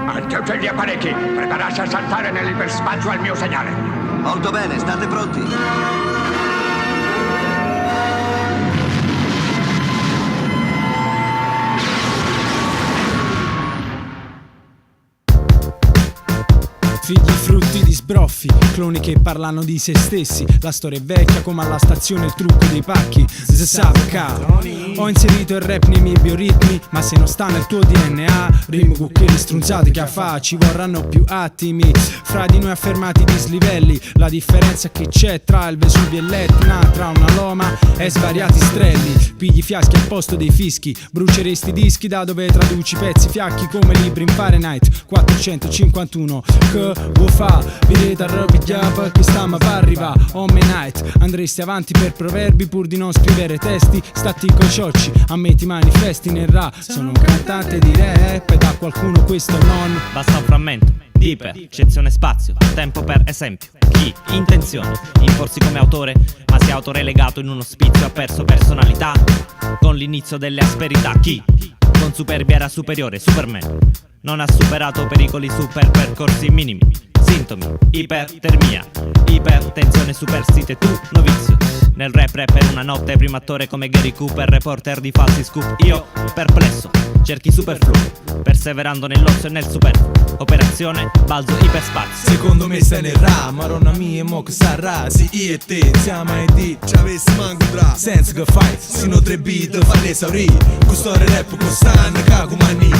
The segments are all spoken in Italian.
Anche gli apparecchi, prepararsi a saltare nell'iperspazio al mio segnale. Molto bene, state pronti? Figli frutti di sbroffi, cloni che parlano di se stessi. La storia è vecchia come alla stazione il trucco dei pacchi. Se sapca, ho inserito il rap nei miei bioritmi, ma se non sta nel tuo DNA, rimo con quelle strunzate che fa, ci vorranno più attimi. Fra di noi affermati dislivelli, la differenza che c'è tra il Vesuvio e l'Etna, tra una loma e svariati strelli. Pigli fiaschi al posto dei fischi, bruceresti dischi da dove traduci pezzi fiacchi come libri in Fahrenheit 451. Che vuoi fa? Vedete arrabbiava che stiamo per arrivare Home night, andresti avanti per proverbi pur di non scrivere testi. Stati coi ciocci, a me ti manifesti nel rap. Sono un cantante di rap e da qualcuno questo non basta un frammento di percezione spazio, tempo per esempio. Chi? Intenzione, imporsi come autore, ma si è autorelegato in uno spizio, ha perso personalità con l'inizio delle asperità. Chi? Con superbia era superiore, Superman non ha superato pericoli super percorsi minimi. Sintomi, ipertermia, ipertensione, superstite, tu novizio. Nel rap per una notte, primo attore come Gary Cooper, reporter di falsi scoop. Io, perplesso, cerchi superfluo, perseverando nell'ozio e nel superfluo. Operazione, balzo iperspazio. Secondo me stai nel rap, maronna mia, mo che sarà. Se io e te siamo a di ci avessi manco tra senza che fai, sino 3 beat fanno esaurire. Questo rap costante, cago mani.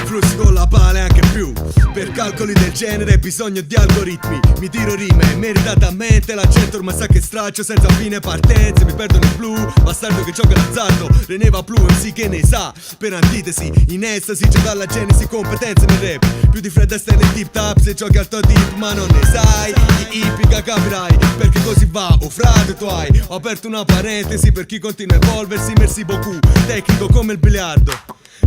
Flussi con la pala e anche più. Per calcoli del genere bisogno di algoritmi. Mi tiro rime meritatamente, l'accento ormai sa che straccio senza fine partenze. Mi perdo nel blu, bastardo che gioca l'azzardo. Reneva Plu, MC che ne sa. Per antitesi, in estasi, già dalla genesi competenze nel rap. Più di Fred Astaire nel tip tap, se giochi al tuo tip ma non ne sai. Di ippica capirai, perché così va, oh frate tu hai. Ho aperto una parentesi per chi continua a evolversi. Merci beaucoup, tecnico come il biliardo.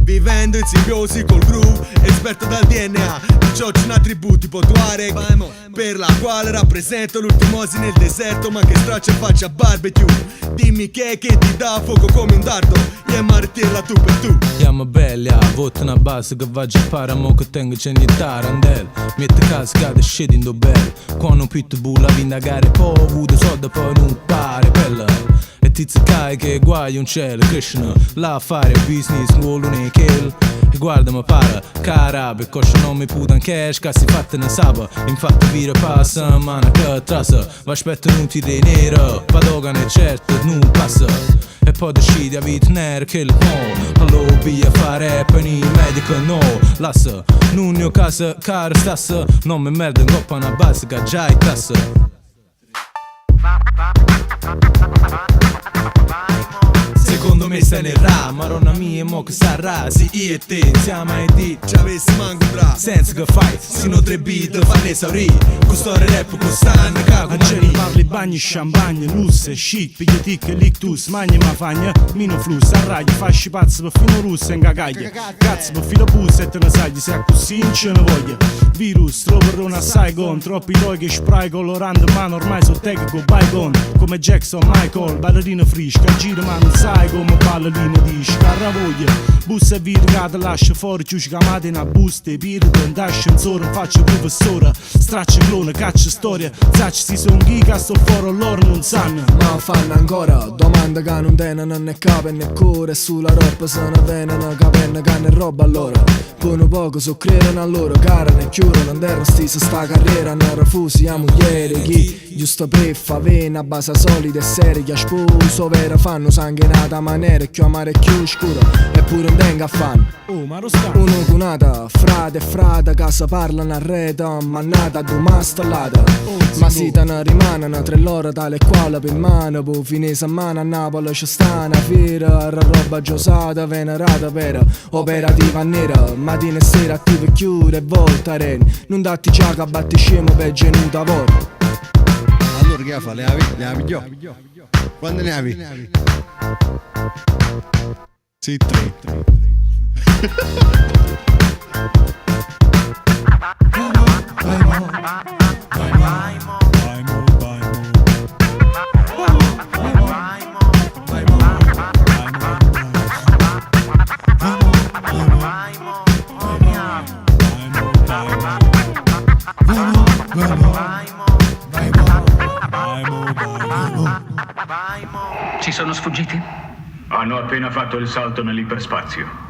Vivendo in simbiosi col groove, esperto dal DNA. Di ciò c'è un attributo tipo Tuareg, per la quale rappresento l'ultimosi nel deserto. Ma che straccia e faccia barbecue. Dimmi che ti dà fuoco come un dardo. E martirla tu per tu. Chiama belli, voto una base che va a para. Mo che tengo c'è niente tarandel. Mette cascate scendendo bel. Quando pitbull la vindagare poi avuto soldi poi non pare bella. E ti zicai che guai un cielo Krishna. La fare business vuole un kill. E guarda mi para cara per coscia non mi putan cash. Cassi fatte ne saba. Infatti vire passa mana che trasa. Va aspetta non ti dei nera. Padogane certo non passa. E poi decidi a vita nera che il mo. Allo via fare rap in medico no. Lassa non ne ho casa cara stassa. Non mi merda in coppa una base che già è classe. Secondo me stai nel rap, maronna mia, mo che sarà. Se io e te siamo a di ci avessi manco tra senza che fai, sino 3 beat fanno esaurire. Questo rap costante, cago mani. parli bagni, champagne, lusse, chic, pigliati che lictus, magni ma fagna, mino flus, arragli, fasci pazzi per fino russe in cagaglia. Cazzo per filo puzza e te ne sai, se a così non ce ne voglia. Virus, troverò assai con troppi toi che spray colorando, ma ormai so tecnico, bygone. Come Jackson, Michael, ballerina frisca, gira ma non sai come ballerina di scarravoglia. Bussa e vita che lascia fuori, chiusi chiamate in a buste, pirite, in ascensore, faccio professore. Straccia clone, caccia storia, zacci si son giga, sto fuori loro non sanno. Ma fanno ancora domande che non tenono né capo né cuore. E sulla roba se ne vengono capenne canne e roba allora. Con poco so credono a loro, cara ne chiudono, non erano stessa sta carriera, ne refusi a moglie chi. Giusto per favena, base solida e seria, sposo vera fanno sanguinata maniera, più amare e più scuro, eppure non tenga a fan. Oh, ma lo sta. Uno cunata, frate e frate, che si parlano a rete, mannata a due stellata. Ma si te ne rimanano 3 loro tale e quale per mano, poi fine settimana a Napoli c'è sta una fiera, roba giosata, venerata per operativa nera, mattina e sera attiva e chiude e volta arena, non datti già che batti scemo per genuta vorta. Allora che fa? Le avi io? Quando ne avi? Sì, 3. Vai mo, vai mo, vai mo, vai mo, vai mo. Ci sono sfuggiti? Hanno appena fatto il salto nell'iperspazio.